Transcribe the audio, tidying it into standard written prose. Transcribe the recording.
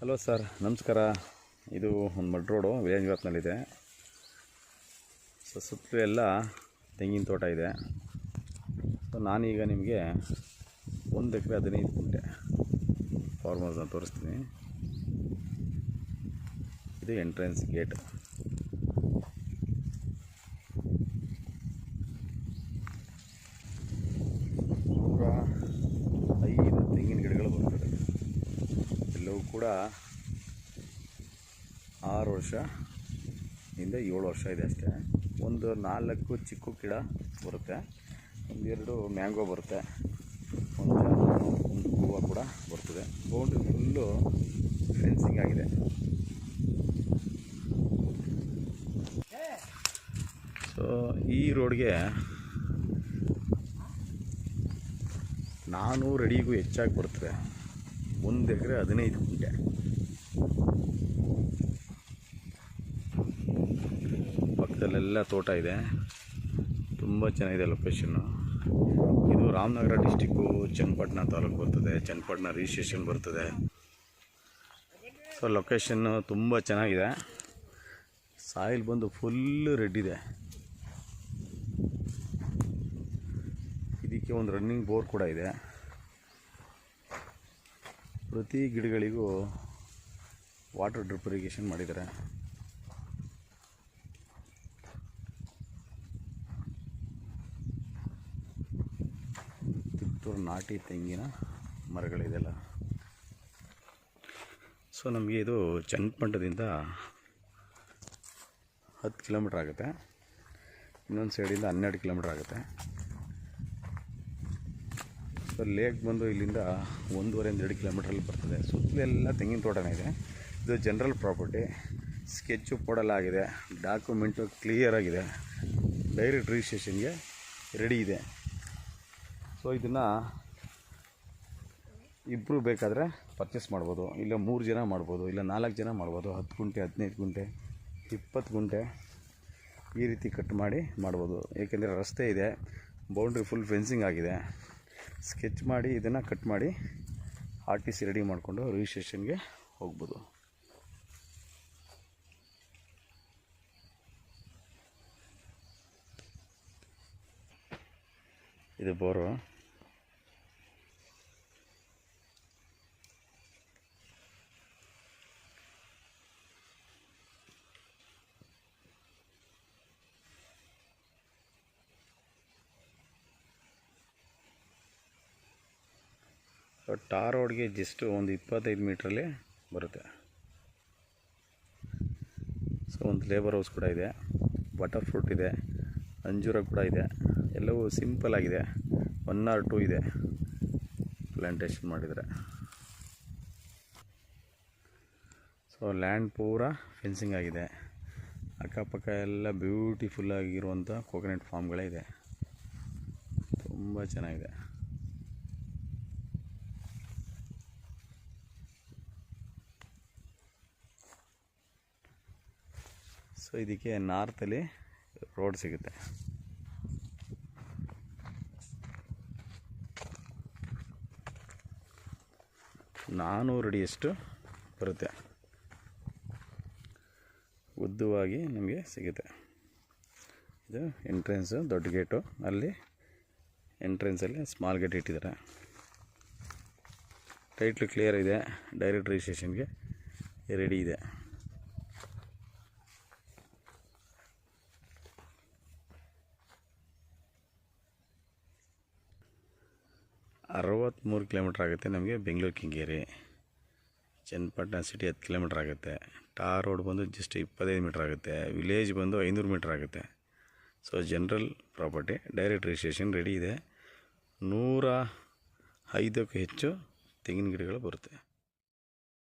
Hello sir, ನಮಸ್ಕಾರ. ಇದು ಒಂದು ಮಡ್ ರೋಡು ವಿಲೇಜ್ ವ್ಯಾಪ್ನಲ್ಲಿದೆ. ಸುತ್ತಲೂ ಎಲ್ಲ ತೆಂಗಿನ ತೋಟ ಇದೆ. ನಾನೀಗ ನಿಮಗೆ 1 ಎಕರೆ 15 ಗುಂಟೆ ಫಾರ್ಮ್ ಹೌಸ್ನ ತೋರಿಸ್ತೀನಿ. ಇದು ಎಂಟ್ರೆನ್ಸ್ ಗೇಟ್. ಪೂರ 5 ತೆಂಗಿನ ಗಿಡಗಳು ಬರ್ತದೆ. ಎಲ್ಲವೂ ಕೂಡ 6 ವರ್ಷದಿಂದ 7 ವರ್ಷ ಇದೆ ಅಷ್ಟೇ. ಒಂದು 4 ಚಿಕ್ಕ ಗಿಡ ಬರುತ್ತೆ, 1-2 ಮ್ಯಾಂಗೋ ಬರುತ್ತೆ, ಒಂದು ಹೂವು ಕೂಡ ಬರ್ತದೆ. ಬೌಂಡ್ರಿ ಫುಲ್ಲು ಫೆನ್ಸಿಂಗ್ ಆಗಿದೆ. ಸೊ ಈ ರೋಡ್ಗೆ 400 ಅಡಿಗೂ ಹೆಚ್ಚಾಗಿ ಬರ್ತದೆ. 1 ಎಕರೆ 15 ಗುಂಟೆ. ಪಕ್ಕದಲ್ಲೆಲ್ಲ ತೋಟ ಇದೆ. ತುಂಬ ಚೆನ್ನಾಗಿದೆ ಲೊಕೇಶನ್ನು. ಇದು ರಾಮನಗರ ಡಿಸ್ಟಿಕ್ಕು, ಚನ್ನಪಟ್ಟಣ ತಾಲೂಕು ಬರ್ತದೆ. ಚನ್ನಪಟ್ಟಣ ರಿಜಿಸ್ಟ್ರೇಷನ್ ಬರ್ತದೆ. ಸೊ ಲೊಕೇಶನ್ನು ತುಂಬ ಚೆನ್ನಾಗಿದೆ. ಸಾಯಿಲ್ ಬಂದು ಫುಲ್ಲು ರೆಡ್ ಇದೆ. ಇದಕ್ಕೆ ಒಂದು ರನ್ನಿಂಗ್ ಬೋರ್ ಕೂಡ ಇದೆ. ಪ್ರತಿ ಗಿಡಗಳಿಗೂ ವಾಟರ್ ಡ್ರಿಪ್ ಇರಿಗೇಷನ್ ಮಾಡಿದ್ದಾರೆ. ತಿಪ್ಟೂರು ನಾಟಿ ತೆಂಗಿನ ಮರಗಳಿದೆಲ್ಲ. ಸೊ ನಮಗೆ ಇದು ಚನ್ನಪಟ್ಟಣದಿಂದ 10 ಕಿಲೋಮೀಟ್ರ್ ಆಗುತ್ತೆ. ಇನ್ನೊಂದು ಸೈಡಿಂದ 12 ಕಿಲೋಮೀಟ್ರ್ ಆಗುತ್ತೆ. ಸೊ ಲೇಕ್ ಬಂದು ಇಲ್ಲಿಂದ 1.5-2 ಕಿಲೋಮೀಟ್ರಲ್ಲಿ ಬರ್ತದೆ. ಸುತ್ತಲೆಲ್ಲ ತೆಂಗಿನ ತೋಟನೇ ಇದೆ. ಇದು ಜನರಲ್ ಪ್ರಾಪರ್ಟಿ. ಸ್ಕೆಚ್ಚು ಕೊಡಲಾಗಿದೆ, ಡಾಕ್ಯುಮೆಂಟು ಕ್ಲಿಯರ್ ಆಗಿದೆ, ಡೈರೆಕ್ಟ್ ರಿಜಿಸ್ಟ್ರೇಷನ್ಗೆ ರೆಡಿ ಇದೆ. ಸೊ ಇದನ್ನು ಇಬ್ಬರು ಬೇಕಾದರೆ ಪರ್ಚೇಸ್ ಮಾಡ್ಬೋದು, ಇಲ್ಲ 3 ಜನ ಮಾಡ್ಬೋದು, ಇಲ್ಲ 4 ಜನ ಮಾಡ್ಬೋದು. 10 ಗುಂಟೆ, 15 ಗುಂಟೆ, 20 ಗುಂಟೆ ಈ ರೀತಿ ಕಟ್ ಮಾಡಿ ಮಾಡ್ಬೋದು. ಏಕೆಂದರೆ ರಸ್ತೆ ಇದೆ, ಬೌಂಡ್ರಿ ಫುಲ್ ಫೆನ್ಸಿಂಗ್ ಆಗಿದೆ. ಸ್ಕೆಚ್ ಮಾಡಿ ಇದನ್ನು ಕಟ್ ಮಾಡಿ RTC ರೆಡಿ ಮಾಡಿಕೊಂಡು ರಿಜಿಸ್ಟ್ರೇಷನ್ಗೆ ಹೋಗ್ಬೋದು. ಇದು ಬೋರು. ಟಾರ್ ರೋಡ್ಗೆ ಜಸ್ಟ್ ಒಂದು 25 ಮೀಟ್ರಲ್ಲಿ ಬರುತ್ತೆ. ಸೊ ಒಂದು ಲೇಬರ್ ಹೌಸ್ ಕೂಡ ಇದೆ, ಬಟರ್ ಫ್ರೂಟ್ ಇದೆ, ಅಂಜೂರ ಕೂಡ ಇದೆ. ಎಲ್ಲವೂ ಸಿಂಪಲ್ ಆಗಿದೆ. 1 or 2 ಇದೆ ಪ್ಲ್ಯಾಂಟೇಷನ್ ಮಾಡಿದರೆ. ಸೊ ಲ್ಯಾಂಡ್ ಪೂರ ಫೆನ್ಸಿಂಗ್ ಆಗಿದೆ. ಅಕ್ಕಪಕ್ಕ ಎಲ್ಲ ಬ್ಯೂಟಿಫುಲ್ ಆಗಿರುವಂಥ ಕೋಕೋನಟ್ ಫಾರ್ಮ್ಗಳೇ ಇದೆ. ತುಂಬ ಚೆನ್ನಾಗಿದೆ. ಸೊ ಇದಕ್ಕೆ ನಾರ್ತಲ್ಲಿ ರೋಡ್ ಸಿಗುತ್ತೆ. ನಾನೂರು ಅಡಿಯಷ್ಟು ಬರುತ್ತೆ. ಉದ್ದವಾಗಿ ನಿಮಗೆ ಸಿಗುತ್ತೆ. ಇದು ಎಂಟ್ರೆನ್ಸು, ದೊಡ್ಡ ಗೇಟು. ಅಲ್ಲಿ ಎಂಟ್ರೆನ್ಸಲ್ಲಿ ಸ್ಮಾಲ್ ಗೇಟ್ ಇಟ್ಟಿದ್ದಾರೆ. ಟೈಟ್ಲು ಕ್ಲಿಯರ್ ಇದೆ, ಡೈರೆಕ್ಟ್ ರಿಜಿಸ್ಟ್ರೇಷನ್ಗೆ ರೆಡಿ ಇದೆ. $63 ಕಿಲೋಮೀಟ್ರ್ ಆಗುತ್ತೆ ನಮಗೆ ಬೆಂಗಳೂರು ಕೆಂಗೇರಿ. ಚನ್ನಪಟ್ಟಣ ಸಿಟಿ 10 ಕಿಲೋಮೀಟ್ರ್ ಆಗುತ್ತೆ. ಟಾರ್ ರೋಡ್ ಬಂದು ಜಸ್ಟ್ 25 ಮೀಟ್ರ್ ಆಗುತ್ತೆ. ವಿಲೇಜ್ ಬಂದು 500 ಮೀಟ್ರ್ ಆಗುತ್ತೆ. So general property, direct registration ready ಇದೆ. 105ಕ್ಕೂ ಹೆಚ್ಚು ತೆಂಗಿನ ಗಿಡಗಳು ಬರುತ್ತೆ.